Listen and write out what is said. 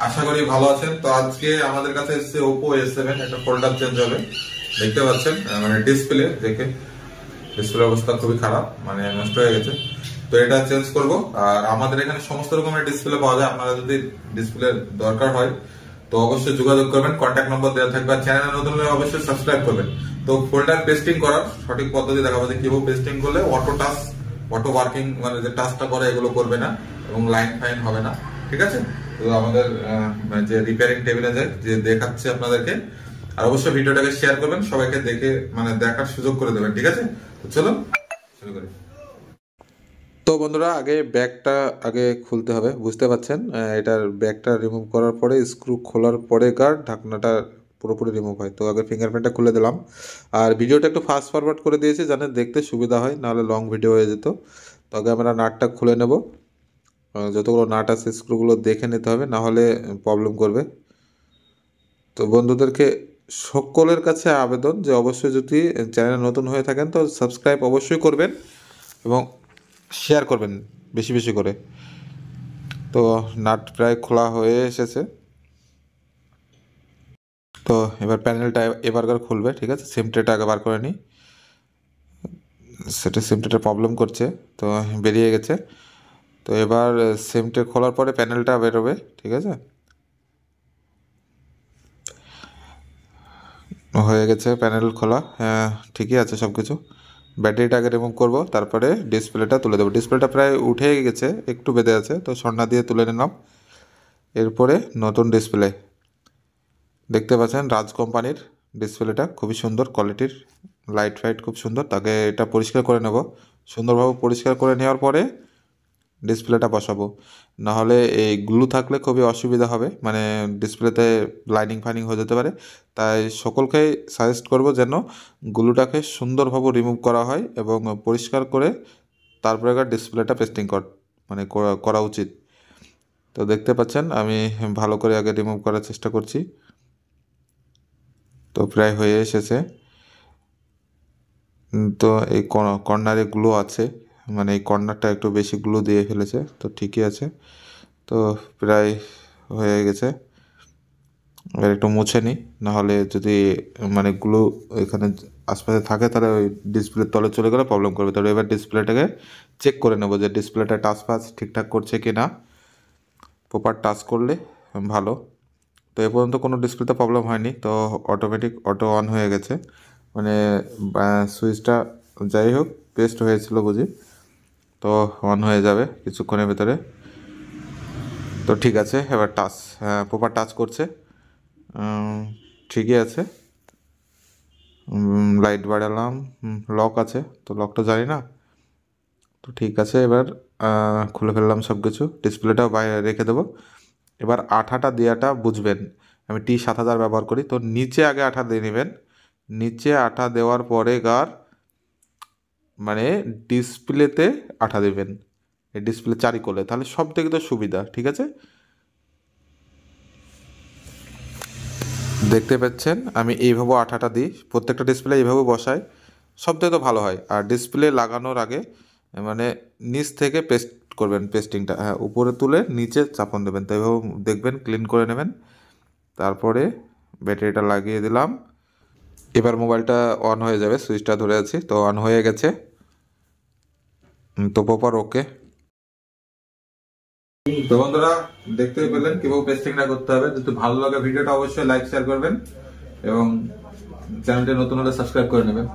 আশা করি ভালো আছেন। তো আজকে আমাদের কাছে এসেছে Oppo A7 একটা ফোল্ডার চেঞ্জ হবে। দেখতে পাচ্ছেন মানে ডিসপ্লে দেখে ডিসপ্লে অবস্থা খুবই খারাপ, মানে নষ্ট হয়ে গেছে। তো এটা চেঞ্জ করব। আর আমাদের এখানে সমস্ত রকমের ডিসপ্লে পাওয়া যায়। আপনারা যদি ডিসপ্লে দরকার হয় তো অবশ্যই যোগাযোগ করবেন, কন্ট্যাক্ট নম্বর দেওয়া থাকবে। আর চ্যানেলে নতুন হলে অবশ্যই সাবস্ক্রাইব করবেন। তো ফোল্ডার পেস্টিং করার সঠিক পদ্ধতি দেখাবো যে কিভাবে পেস্টিং করলে অটো টাচ অটো ওয়ার্কিং মানে যে টাচটা করে এগুলো করবে না এবং লাইন ফাইন হবে না, ঠিক আছে? তো আমাদের যে রিপেয়ারিং টেবিলে যায় যে দেখাচ্ছে আপনাদেরকে। আর অবশ্যই ভিডিওটাকে শেয়ার করবেন, সবাইকে দেখে মানে দেখার সুযোগ করে দেবেন, ঠিক আছে? তো চলো শুরু করি। তো বন্ধুরা আগে ব্যাগটা খুলতে হবে, বুঝতে পারছেন। এটার ব্যাগটা রিমুভ করার পরে স্ক্রু খোলার পরে গার্ড ঢাকনাটা পুরোপুরি রিমুভ হয়। তো আগে ফিঙ্গারপ্রিন্টটা খুলে দিলাম। আর ভিডিওটা একটু ফাস্ট ফরওয়ার্ড করে দিয়েছি জানেন দেখতে সুবিধা হয়, নাহলে লং ভিডিও হয়ে যেত। তো আগে আমরা নাটটা খুলে নেব। যতগুলো নাট আছে স্ক্রুগুলো দেখে নিতে হবে, না হলে প্রবলেম করবে। তো বন্ধুদেরকে সকলের কাছে আবেদন যে অবশ্যই যদি চ্যানেলে নতুন হয়ে থাকেন তো সাবস্ক্রাইব অবশ্যই করবেন এবং শেয়ার করবেন বেশি বেশি করে। তো নাট প্রায় খোলা হয়ে এসেছে। তো এবার প্যানেলটা এবারকার খুলবে, ঠিক আছে? সিম ট্রেটা আগে বার করে নিই, সেটা সিম ট্রেটা প্রবলেম করছে, তো বেরিয়ে গেছে। তো এবার সিম ট্রে খোলার পরে প্যানেলটা বেরোবে, ঠিক আছে? হয়ে গেছে প্যানেল খোলা, হ্যাঁ ঠিকই আছে সব কিছু। ব্যাটারিটা আগে রিমুভ করবো, তারপরে ডিসপ্লেটা তুলে দেবো। ডিসপ্লেটা প্রায় উঠে গেছে, একটু বেঁধে আছে, তো সন্না দিয়ে তুলে নিলাম। এরপরে নতুন ডিসপ্লে দেখতে পাচ্ছেন, রাজ কোম্পানির ডিসপ্লেটা খুবই সুন্দর কোয়ালিটির, লাইট ফাইট খুব সুন্দর। তাকে এটা পরিষ্কার করে নেব, সুন্দরভাবে পরিষ্কার করে নেওয়ার পরে ডিসপ্লেটা বসাবো। নাহলে এই গ্লু থাকলে খুবই অসুবিধা হবে, মানে ডিসপ্লেতে লাইনিং ফাইনিং হয়ে যেতে পারে। তাই সকলকে সাজেস্ট করব যেন গ্লুটাকে সুন্দরভাবে রিমুভ করা হয় এবং পরিষ্কার করে তারপরে ডিসপ্লেটা পেস্টিং মানে করা উচিত। তো দেখতে পাচ্ছেন আমি ভালো করে আগে রিমুভ করার চেষ্টা করছি। তো প্রায় হয়ে এসেছে। তো এই কর্নারে গ্লু আছে, মানে এই কর্নারটা একটু বেশি গ্লু দিয়ে ফেলেছে, তো ঠিকই আছে। তো প্রায় হয়ে গেছে। এবার একটু মুছে নিই, নাহলে যদি মানে গ্লু এখানে আশপাশে থাকে তাহলে ওই ডিসপ্লের তলে চলে গেলে প্রবলেম করবে। তাহলে এবার ডিসপ্লেটাকে চেক করে নেবো যে ডিসপ্লেটা টাচ ফাচ ঠিকঠাক করছে কি না। প্রপার টাচ করলে ভালো। তো এ পর্যন্ত কোনো ডিসপ্লেতে প্রবলেম হয়নি। তো অটোমেটিক অটো অন হয়ে গেছে, মানে সুইচটা যাই হোক পেস্ট হয়েছিল বুঝি, তো অন হয়ে যাবে কিছুক্ষণের ভিতরে। তো ঠিক আছে, এবার টাচ প্রপার টাচ করছে, ঠিকই আছে। লাইট বাড়ালাম, লক আছে, তো লকটা জানি না, তো ঠিক আছে। এবার খুলে ফেললাম সব কিছু, ডিসপ্লেটাও বাইরে রেখে দেবো। এবার আঠাটা দেওয়াটা বুঝবেন, আমি T7000 ব্যবহার করি। তো নিচে আগে আঠা দিয়ে নেবেন, নিচে আঠা দেওয়ার পরে মানে ডিসপ্লেতে আঠা দেবেন, এই ডিসপ্লে চারিকোলে, তাহলে সব থেকে তো সুবিধা, ঠিক আছে? দেখতে পাচ্ছেন আমি এইভাবে আঠাটা দিই, প্রত্যেকটা ডিসপ্লে এইভাবে বসাই, সব থেকে তো ভালো হয়। আর ডিসপ্লে লাগানোর আগে মানে নিচ থেকে পেস্ট করবেন, পেস্টিংটা হ্যাঁ উপরে তুলে নিচে চাপন দেবেন। তো এইভাবে দেখবেন, ক্লিন করে নেবেন। তারপরে ব্যাটারিটা লাগিয়ে দিলাম। এবার মোবাইলটা অন হয়ে যাবে, সুইচটা ধরে আছি, তো অন হয়ে গেছে। তো প্রপার ওকে। তো বন্ধুরা দেখতে পেলেন কিভাবে পেস্টিংটা করতে হবে। যদি ভালো লাগে ভিডিওটা অবশ্যই লাইক শেয়ার করবেন এবং চ্যানেলটি নতুন হলে সাবস্ক্রাইব করে নেবেন।